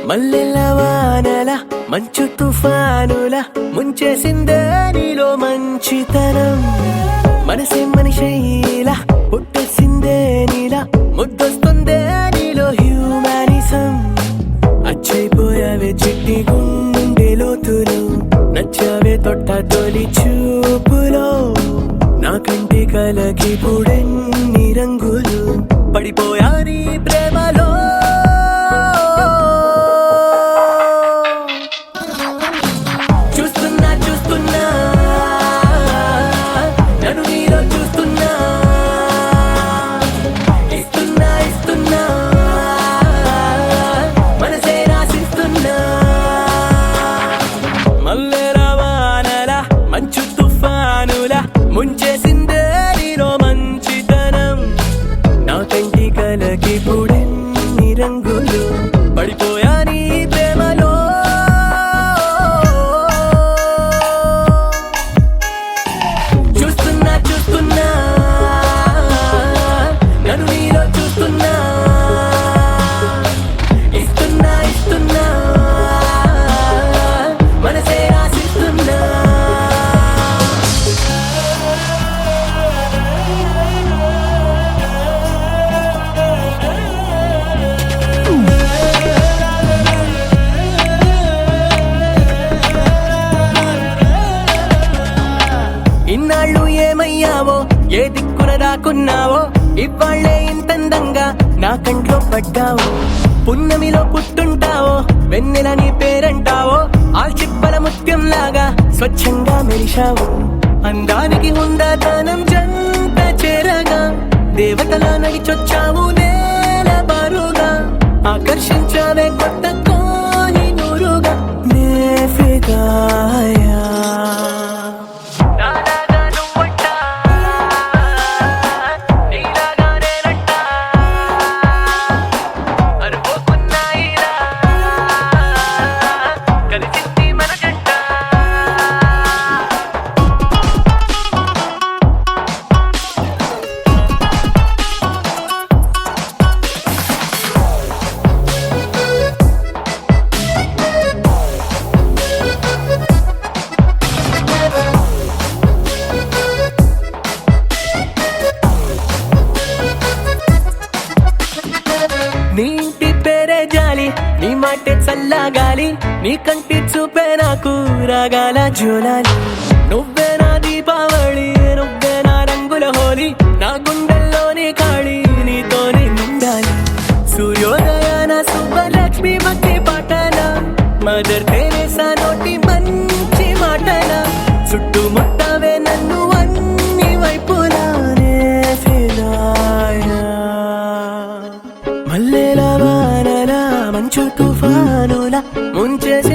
మల్లెల వానల మంచు తుఫానుల ముంచేసిందే నీలో మంచితనం. మనసే మనిషైలా పుట్టేసిందే నీలా ముద్దొస్తుందే నీలో హ్యూమానిజం. అచ్చైపోయావే చిట్టి గుండె లోతులు, నచ్చావే తొట్ట తొలి చూపులో. నా కంటి కలకి పుడెన్ని రంగులు, పడిపోయా నీ ప్రేమలో. ముంచేసిందే నీలో మంచితనం. నా కంటి కలకి పుడెన్ని రంగులు, పడిపోయా నీ ప్రేమలో. చూస్తున్నా చూస్తున్నా నన్ను నీలో చూస్తున్నా. ఇస్తున్నా ఇస్తున్నా మనసే ఆశిస్తున్నా. ఇన్నాళ్ళు ఏమయ్యావో, ఏ దిక్కున దాక్కున్నావో, ఇవ్వాళ్లే ఇంతందంగా నా కంట్లో పడ్డావో. పున్నమిలో పుట్టుంటావో, వెన్నెల నీ పేరంటావో, ఆల్చిప్పల ముత్యం లాగా స్వచ్ఛంగా మెరిశావు. అందానికి హుందాతనం జంట చేరగా, దేవతలా నడిచొచ్చావు నేల బారుగా. ఆకర్షించావే కొత్త కోహినూరుగా, నే ఫిదాయా. నీ ఇంటి పేరే జాలి, నీ మాటే చల్లగాలి, నీ కంటి చూపే నాకు రాగాల జోలాలి. నువ్వే నా దీపావళి, నువ్వే నా రంగుల హోలీ, నా గుండెల్లోని ఖాళీ నీతోనే నిండాలి. సూర్యోదయాన సుబ్బలక్ష్మి మధ్య పాటల, మదర్ తెరేసా నోటి మంచి మాటల, చుట్టుముట్టవే నన్ను అన్ని వైపులానే ఫిదాయా. మల్లెల వానల మంచు తుఫానుల ముంచేసి